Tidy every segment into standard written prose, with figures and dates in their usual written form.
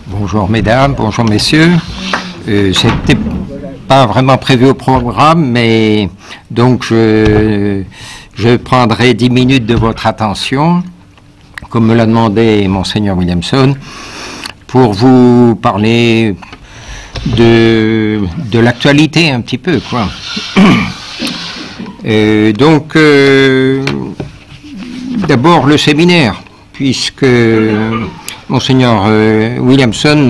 Bonjour mesdames, bonjour messieurs. C'était pas vraiment prévu au programme, mais donc je prendrai 10 minutes de votre attention, comme me l'a demandé Monseigneur Williamson, pour vous parler de l'actualité un petit peu, quoi. D'abord le séminaire, puisque Monseigneur Williamson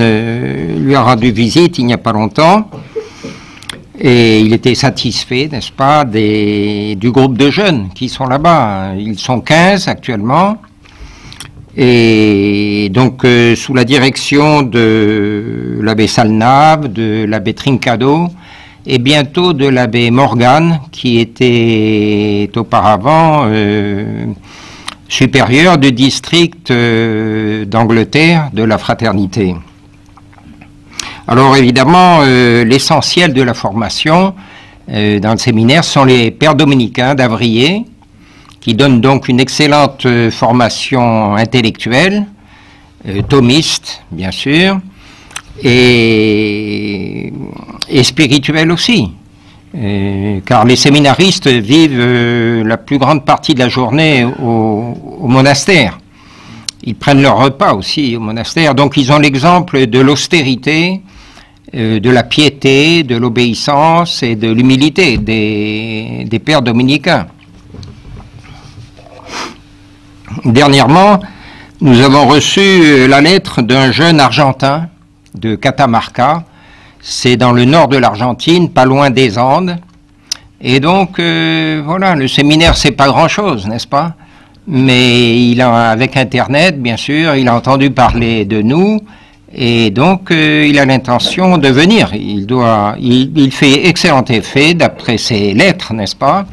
lui a rendu visite il n'y a pas longtemps, et il était satisfait, n'est-ce pas, du groupe de jeunes qui sont là-bas. Ils sont 15 actuellement, et donc sous la direction de l'abbé Salnave, de l'abbé Trincado, et bientôt de l'abbé Morgan, qui était auparavant supérieur du district d'Angleterre de la Fraternité. Alors évidemment, l'essentiel de la formation dans le séminaire sont les pères dominicains d'Avrier, qui donnent donc une excellente formation intellectuelle, thomiste bien sûr, et spirituelle aussi. Car les séminaristes vivent la plus grande partie de la journée au monastère. Ils prennent leur repas aussi au monastère, donc ils ont l'exemple de l'austérité, de la piété, de l'obéissance et de l'humilité des pères dominicains. Dernièrement, nous avons reçu la lettre d'un jeune Argentin de Catamarca. C'est dans le nord de l'Argentine, pas loin des Andes. Et donc, voilà, le séminaire, c'est pas grand-chose, n'est-ce pas? Mais avec Internet, bien sûr, il a entendu parler de nous, et donc, il a l'intention de venir. Il fait excellent effet, d'après ses lettres, n'est-ce pas?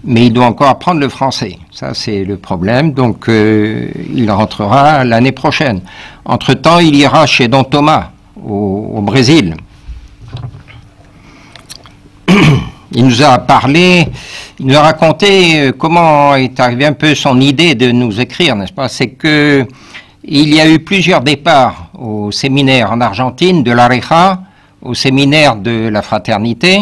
Mais il doit encore apprendre le français. Ça, c'est le problème. Donc, il rentrera l'année prochaine. Entre-temps, il ira chez Don Thomas, au Brésil. Il nous a parlé, il nous a raconté comment est arrivée un peu son idée de nous écrire, n'est-ce pas? C'est que il y a eu plusieurs départs au séminaire en Argentine, de l'Areja, au séminaire de la Fraternité.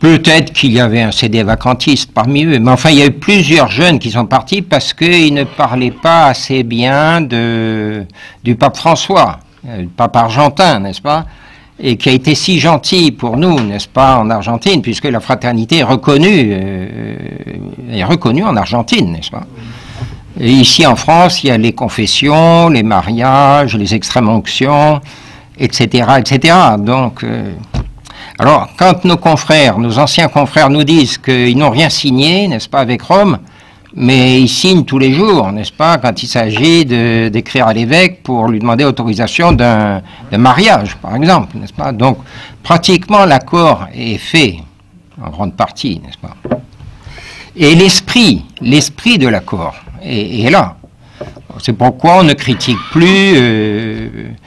Peut-être qu'il y avait un CD vacantiste parmi eux, mais enfin il y a eu plusieurs jeunes qui sont partis parce qu'ils ne parlaient pas assez bien du pape François, le pape argentin, n'est-ce pas? Et qui a été si gentil pour nous, n'est-ce pas, en Argentine, puisque la fraternité est reconnue en Argentine, n'est-ce pas? Et ici en France, il y a les confessions, les mariages, les extrêmes-onctions, etc., etc. Donc, alors, quand nos confrères, nos anciens confrères nous disent qu'ils n'ont rien signé, n'est-ce pas, avec Rome, mais ils signent tous les jours, n'est-ce pas, quand il s'agit d'écrire à l'évêque pour lui demander autorisation d'un mariage, par exemple, n'est-ce pas? Donc, pratiquement, l'accord est fait, en grande partie, n'est-ce pas? Et l'esprit de l'accord est là. C'est pourquoi on ne critique plus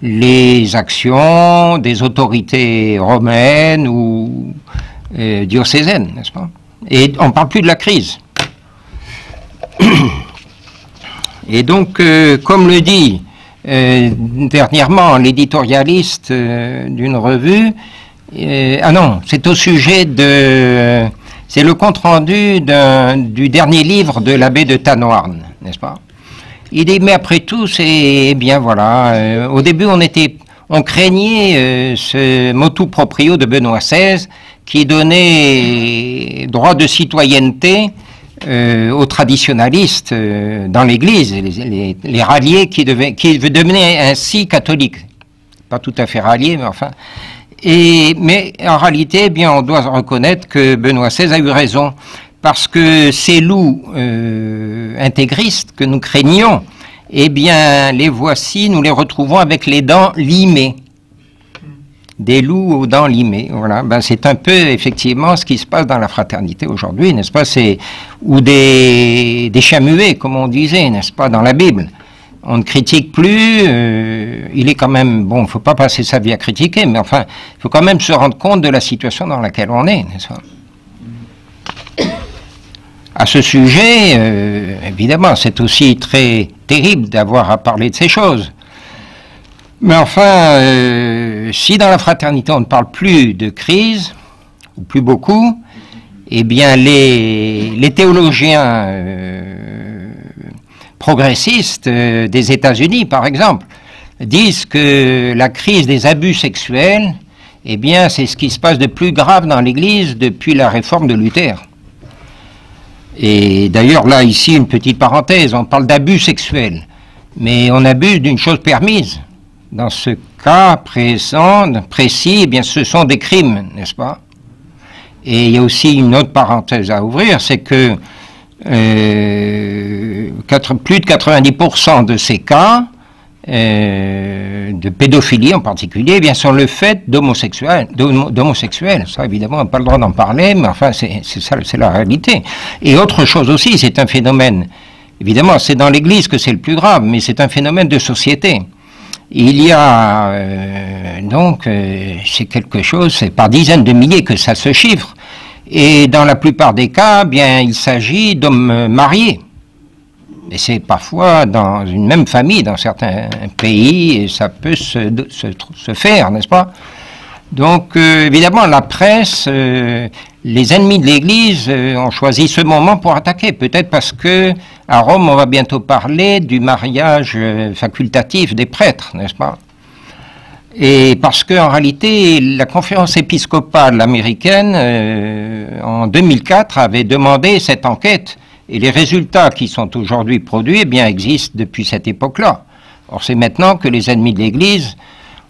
les actions des autorités romaines ou diocésaines, n'est-ce pas? Et on ne parle plus de la crise. Et donc, comme le dit dernièrement l'éditorialiste d'une revue, c'est au sujet c'est le compte-rendu du dernier livre de l'abbé de Tanoarn, n'est-ce pas? Il dit, mais après tout, c'est bien, voilà, au début on craignait ce motu proprio de Benoît XVI qui donnait droit de citoyenneté aux traditionalistes dans l'Église, les ralliés qui devenaient ainsi catholiques. Pas tout à fait ralliés, mais enfin. Mais en réalité, eh bien, on doit reconnaître que Benoît XVI a eu raison, parce que ces loups intégristes que nous craignions, eh bien, les voici, nous les retrouvons avec les dents limées. Des loups aux dents limées, voilà. Ben, c'est un peu effectivement ce qui se passe dans la fraternité aujourd'hui, n'est-ce pas? Ou des chiens muets, comme on disait, n'est-ce pas, dans la Bible. On ne critique plus, il est quand même, bon, il ne faut pas passer sa vie à critiquer, mais enfin, il faut quand même se rendre compte de la situation dans laquelle on est, n'est-ce pas? à ce sujet, évidemment, c'est aussi très terrible d'avoir à parler de ces choses. Mais enfin, si dans la fraternité on ne parle plus de crise, ou plus beaucoup, eh bien les théologiens progressistes des États-Unis, par exemple, disent que la crise des abus sexuels, eh bien c'est ce qui se passe de plus grave dans l'Église depuis la réforme de Luther. Et d'ailleurs, là, ici, une petite parenthèse, on parle d'abus sexuels, mais on abuse d'une chose permise. Dans ce cas précis, eh bien, ce sont des crimes, n'est-ce pas? Et il y a aussi une autre parenthèse à ouvrir, c'est que plus de 90% de ces cas, de pédophilie en particulier, eh bien, sont le fait d'homosexuels. Ça, évidemment, on n'a pas le droit d'en parler, mais enfin, c'est la réalité. Et autre chose aussi, c'est un phénomène, évidemment, c'est dans l'Église que c'est le plus grave, mais c'est un phénomène de société. Il y a c'est quelque chose, c'est par dizaines de milliers que ça se chiffre, et dans la plupart des cas, bien, il s'agit d'hommes mariés. Et c'est parfois dans une même famille, dans certains pays, et ça peut se faire, n'est-ce pas? Donc, évidemment, la presse, les ennemis de l'Église ont choisi ce moment pour attaquer. Peut-être parce que à Rome, on va bientôt parler du mariage facultatif des prêtres, n'est-ce pas? Et parce qu'en réalité, la conférence épiscopale américaine, en 2004, avait demandé cette enquête. Et les résultats qui sont aujourd'hui produits, eh bien, existent depuis cette époque-là. Or, c'est maintenant que les ennemis de l'Église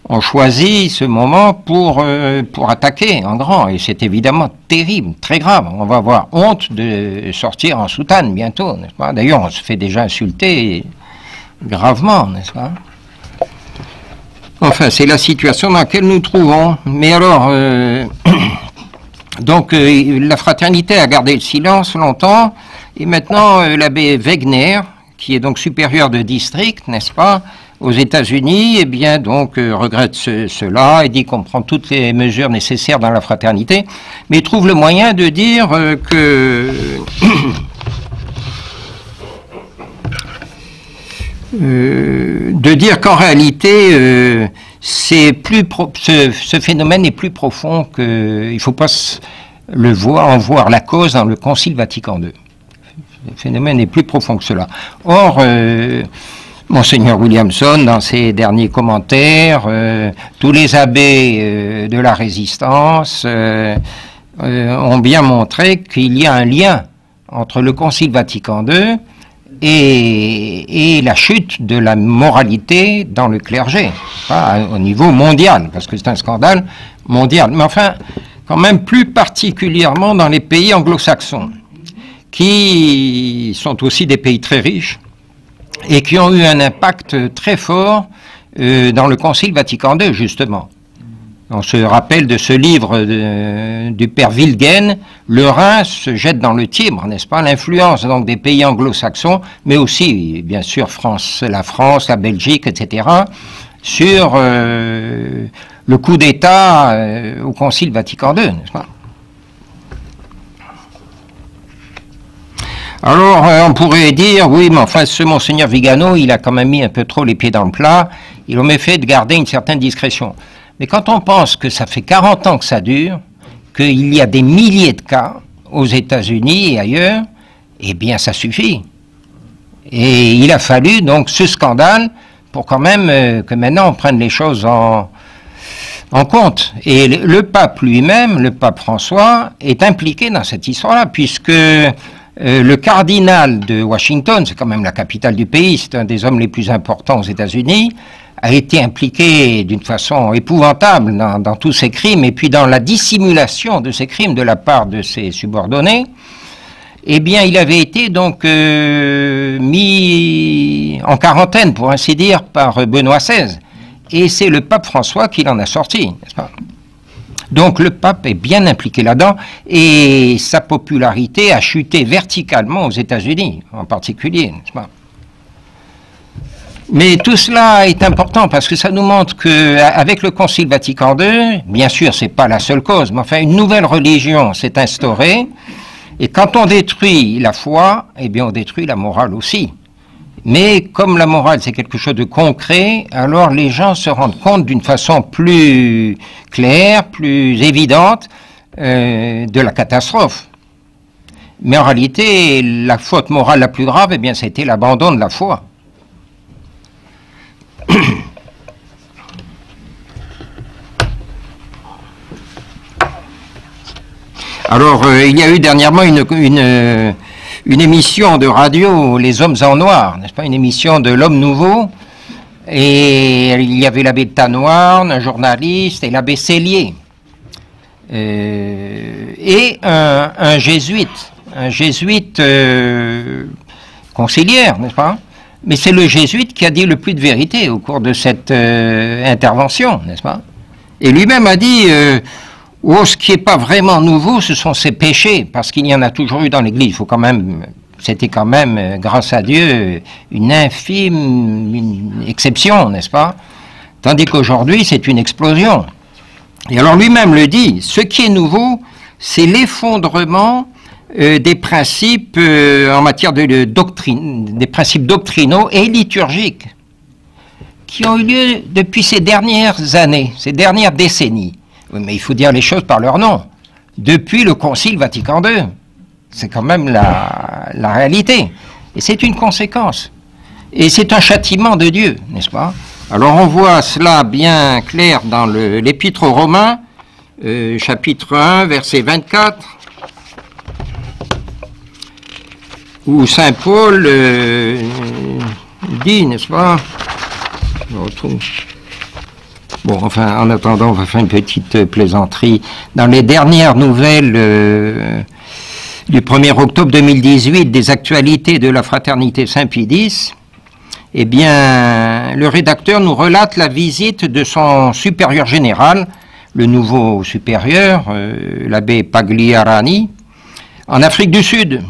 ont choisi ce moment pour attaquer en grand. Et c'est évidemment terrible, très grave. On va avoir honte de sortir en soutane bientôt, n'est-ce pas? D'ailleurs, on se fait déjà insulter gravement, n'est-ce pas? Enfin, c'est la situation dans laquelle nous nous trouvons. Mais alors, la fraternité a gardé le silence longtemps. Et maintenant, l'abbé Wegner, qui est donc supérieur de district, n'est-ce pas, aux États-Unis, eh bien, donc, regrette cela et dit qu'on prend toutes les mesures nécessaires dans la fraternité, mais trouve le moyen de dire qu'en réalité, ce phénomène est plus profond qu'il ne faut pas en voir la cause dans le Concile Vatican II. Le phénomène est plus profond que cela. Or, Monseigneur Williamson, dans ses derniers commentaires, tous les abbés de la Résistance ont bien montré qu'il y a un lien entre le Concile Vatican II et la chute de la moralité dans le clergé, au niveau mondial, parce que c'est un scandale mondial. Mais enfin, quand même plus particulièrement dans les pays anglo-saxons, qui sont aussi des pays très riches et qui ont eu un impact très fort dans le Concile Vatican II, justement. On se rappelle de ce livre du père Wilgen, le Rhin se jette dans le Tibre, n'est-ce pas? L'influence donc des pays anglo-saxons, mais aussi, bien sûr, la France, la Belgique, etc., sur le coup d'État au Concile Vatican II, n'est-ce pas? Alors, on pourrait dire, oui, mais enfin, ce Monseigneur Vigano, il a quand même mis un peu trop les pieds dans le plat, il a fait de garder une certaine discrétion. Mais quand on pense que ça fait 40 ans que ça dure, qu'il y a des milliers de cas aux États-Unis et ailleurs, eh bien, ça suffit. Et il a fallu donc ce scandale pour quand même que maintenant on prenne les choses en compte. Et le pape lui-même, le pape François, est impliqué dans cette histoire-là, puisque le cardinal de Washington, c'est quand même la capitale du pays, c'est un des hommes les plus importants aux États-Unis, a été impliqué d'une façon épouvantable dans tous ces crimes, et puis dans la dissimulation de ces crimes de la part de ses subordonnés. Eh bien, il avait été donc mis en quarantaine, pour ainsi dire, par Benoît XVI. Et c'est le pape François qui l'en a sorti, n'est-ce pas? Donc le pape est bien impliqué là-dedans, et sa popularité a chuté verticalement aux États-Unis, en particulier, n'est-ce pas? Mais tout cela est important parce que ça nous montre qu'avec le Concile Vatican II, bien sûr, c'est pas la seule cause, mais enfin une nouvelle religion s'est instaurée, Et quand on détruit la foi, eh bien on détruit la morale aussi. Mais comme la morale c'est quelque chose de concret, alors les gens se rendent compte d'une façon plus claire, plus évidente de la catastrophe. Mais en réalité, la faute morale la plus grave, eh bien, c'était l'abandon de la foi. Alors, il y a eu dernièrement une émission de radio, Les Hommes en Noir, n'est-ce pas, une émission de l'Homme Nouveau, et il y avait l'abbé Tanoirne, un journaliste, et l'abbé Cellier, et un jésuite conciliaire, n'est-ce pas? Mais c'est le jésuite qui a dit le plus de vérité au cours de cette intervention, n'est-ce pas? Et lui-même a dit oh, ce qui n'est pas vraiment nouveau, ce sont ces péchés, parce qu'il y en a toujours eu dans l'Église. Il faut quand même, c'était quand même, grâce à Dieu, une exception, n'est-ce pas? Tandis qu'aujourd'hui, c'est une explosion. Et alors lui-même le dit, ce qui est nouveau, c'est l'effondrement des principes en matière de doctrine, des principes doctrinaux et liturgiques, qui ont eu lieu depuis ces dernières années, ces dernières décennies. Oui, mais il faut dire les choses par leur nom. Depuis le Concile Vatican II. C'est quand même la réalité. Et c'est une conséquence. Et c'est un châtiment de Dieu, n'est-ce pas? Alors on voit cela bien clair dans l'Épître aux Romains, chapitre 1, verset 24, où saint Paul dit, n'est-ce pas? Je retrouve. Bon, enfin, en attendant, on va faire une petite plaisanterie. Dans les dernières nouvelles du 1er octobre 2018 des actualités de la fraternité Saint-Pie X, eh bien, le rédacteur nous relate la visite de son supérieur général, le nouveau supérieur, l'abbé Pagliarani, en Afrique du Sud,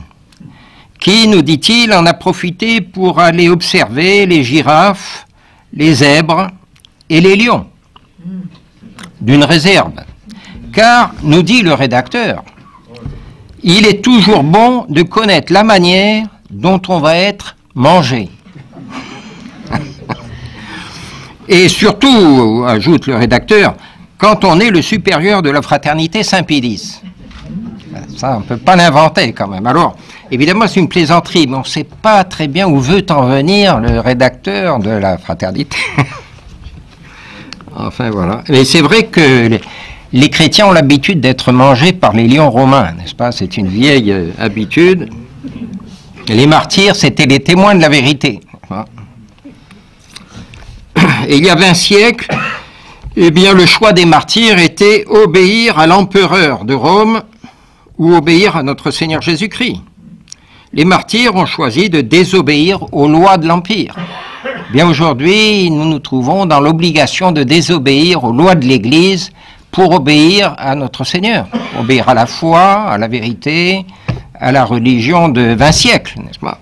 qui, nous dit-il, en a profité pour aller observer les girafes, les zèbres et les lions d'une réserve. Car, nous dit le rédacteur, il est toujours bon de connaître la manière dont on va être mangé. Et surtout, ajoute le rédacteur, quand on est le supérieur de la fraternité Saint-Pie X. Ça, on ne peut pas l'inventer quand même. Alors, évidemment, c'est une plaisanterie, mais on ne sait pas très bien où veut en venir le rédacteur de la fraternité. Enfin, voilà. Mais c'est vrai que les chrétiens ont l'habitude d'être mangés par les lions romains, n'est-ce pas? C'est une vieille habitude. Les martyrs, c'était les témoins de la vérité. Et il y a 20 siècles, eh bien, le choix des martyrs était obéir à l'empereur de Rome ou obéir à notre Seigneur Jésus-Christ. Les martyrs ont choisi de désobéir aux lois de l'Empire. Bien aujourd'hui, nous nous trouvons dans l'obligation de désobéir aux lois de l'Église pour obéir à notre Seigneur, obéir à la foi, à la vérité, à la religion de 20 siècles, n'est-ce pas?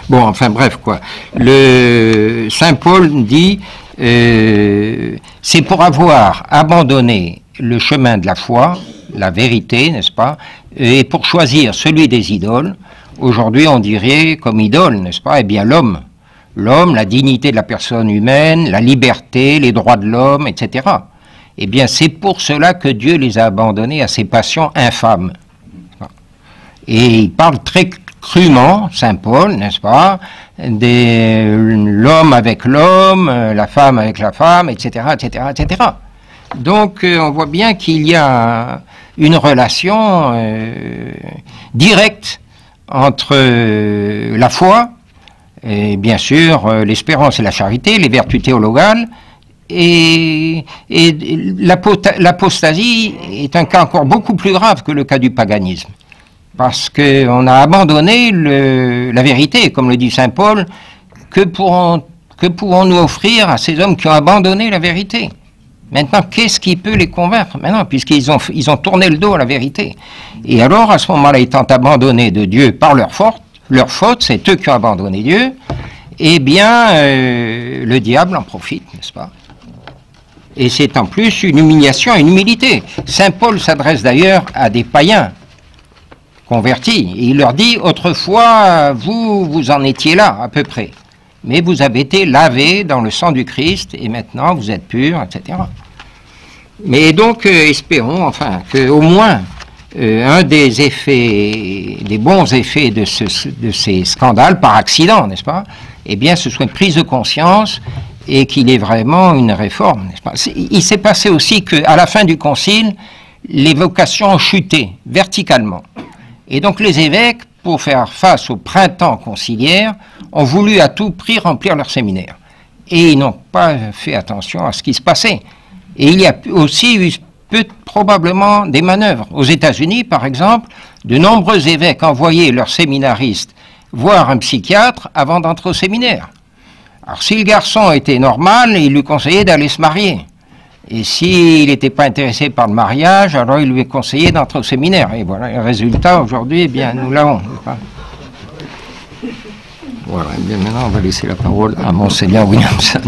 Bon, enfin bref, quoi. Le Saint Paul dit, c'est pour avoir abandonné le chemin de la foi, la vérité, n'est-ce pas, et pour choisir celui des idoles. Aujourd'hui, on dirait comme idole, n'est-ce pas? Eh bien, l'homme, la dignité de la personne humaine, la liberté, les droits de l'homme, etc. Eh bien, c'est pour cela que Dieu les a abandonnés à ces passions infâmes. Et il parle très crûment, Saint Paul, n'est-ce pas, l'homme avec l'homme, la femme avec la femme, etc., etc., etc. Donc, on voit bien qu'il y a une relation directe entre la foi, et bien sûr l'espérance et la charité, les vertus théologales, et l'apostasie est un cas encore beaucoup plus grave que le cas du paganisme. Parce qu'on a abandonné la vérité, comme le dit saint Paul, que pouvons-nous offrir à ces hommes qui ont abandonné la vérité? Maintenant, qu'est-ce qui peut les convaincre maintenant, puisqu'ils ont tourné le dos à la vérité? Et alors, à ce moment-là, étant abandonnés de Dieu par leur faute, c'est eux qui ont abandonné Dieu, eh bien, le diable en profite, n'est-ce pas? Et c'est en plus une humiliation et une humilité. Saint Paul s'adresse d'ailleurs à des païens convertis. Et il leur dit, autrefois, vous en étiez là, à peu près. Mais vous avez été lavés dans le sang du Christ, et maintenant vous êtes purs, etc. Mais donc, espérons, enfin, qu'au moins, un des effets, des bons effets de ces scandales, par accident, n'est-ce pas, eh bien, ce soit une prise de conscience et qu'il y ait vraiment une réforme, n'est-ce pas. Il s'est passé aussi qu'à la fin du Concile, les vocations ont chuté verticalement. Et donc les évêques, pour faire face au printemps conciliaire, ont voulu à tout prix remplir leur séminaire. Et ils n'ont pas fait attention à ce qui se passait. Et il y a aussi eu probablement des manœuvres. Aux États-Unis, par exemple, de nombreux évêques envoyaient leurs séminaristes voir un psychiatre avant d'entrer au séminaire. Alors si le garçon était normal, il lui conseillait d'aller se marier. Et s'il n'était pas intéressé par le mariage, alors il lui conseillait d'entrer au séminaire. Et voilà, le résultat aujourd'hui, eh bien, nous l'avons. Voilà, eh bien maintenant on va laisser la parole à Monseigneur Williamson.